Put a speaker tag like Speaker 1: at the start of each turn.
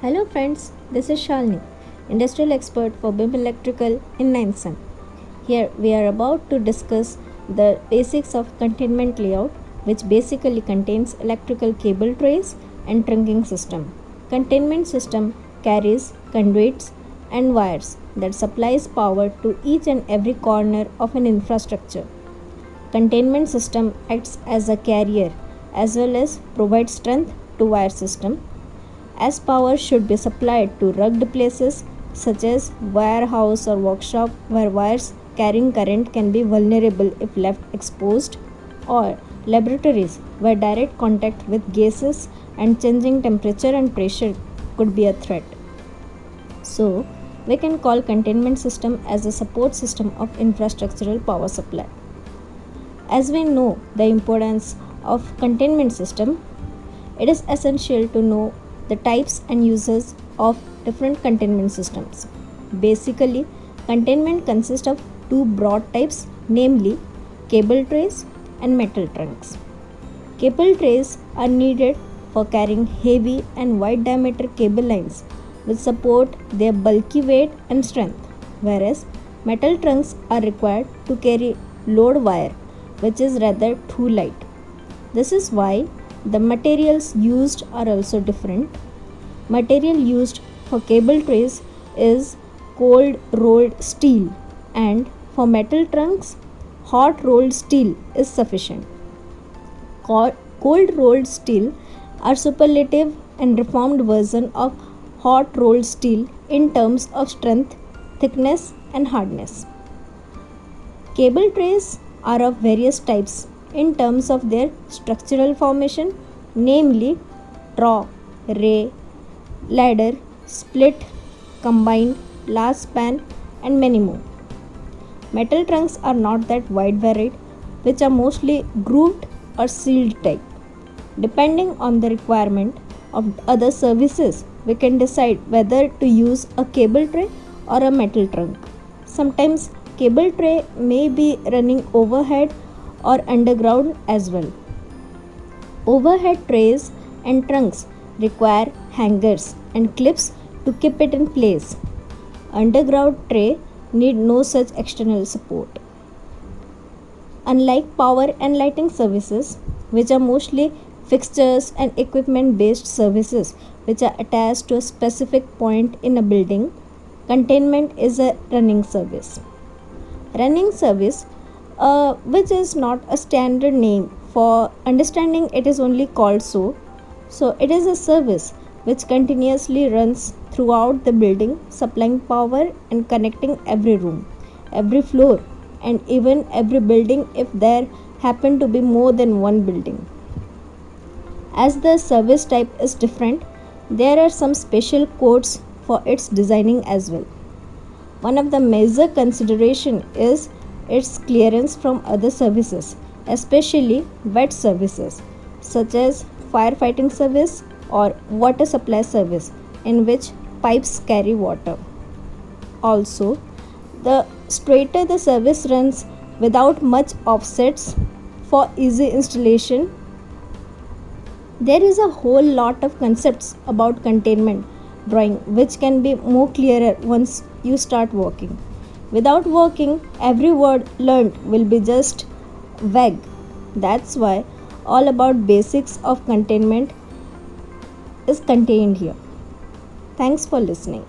Speaker 1: Hello friends, this is Shalini, industrial expert for BIM Electrical in 9th Sem. Here we are about to discuss the basics of containment layout, which basically contains electrical cable trays and trunking system. Containment system carries conduits and wires that supplies power to each and every corner of an infrastructure. Containment system acts as a carrier as well as provides strength to wire system, as power should be supplied to rugged places such as warehouse or workshop where wires carrying current can be vulnerable if left exposed, or laboratories where direct contact with gases and changing temperature and pressure could be a threat. So, we can call containment system as a support system of infrastructural power supply. As we know the importance of containment system, it is essential to know the types and uses of different containment systems. Basically, containment consists of two broad types, namely cable trays and metal trunks. Cable trays are needed for carrying heavy and wide diameter cable lines which support their bulky weight and strength, whereas metal trunks are required to carry load wire, which is rather too light. This is why the materials used are also different. Material used for cable trays is cold rolled steel, and for metal trunks, hot rolled steel is sufficient. Cold rolled steel are superlative and reformed version of hot rolled steel in terms of strength, thickness and hardness. Cable trays are of various types in terms of their structural formation, namely trough, ray, ladder, split, combined, large span, and many more. Metal trunks are not that wide varied, which are mostly grooved or sealed type. Depending on the requirement of other services, we can decide whether to use a cable tray or a metal trunk. Sometimes cable tray may be running overhead or underground as well. Overhead trays and trunks require hangers and clips to keep it in place. Underground tray need no such external support. Unlike power and lighting services, which are mostly fixtures and equipment based services which are attached to a specific point in a building, containment is a running service. Running service, which is not a standard name for understanding, it is only called so. So, it is a service which continuously runs throughout the building, supplying power and connecting every room, every floor, and even every building if there happen to be more than one building. As the service type is different, there are some special codes for its designing as well. One of the major consideration is its clearance from other services, especially wet services such as firefighting service or water supply service in which pipes carry water. Also, the straighter the service runs without much offsets for easy installation. There is a whole lot of concepts about containment drawing which can be more clearer once you start working. Without working, every word learned will be just vague. That's why all about basics of containment is contained here. Thanks for listening.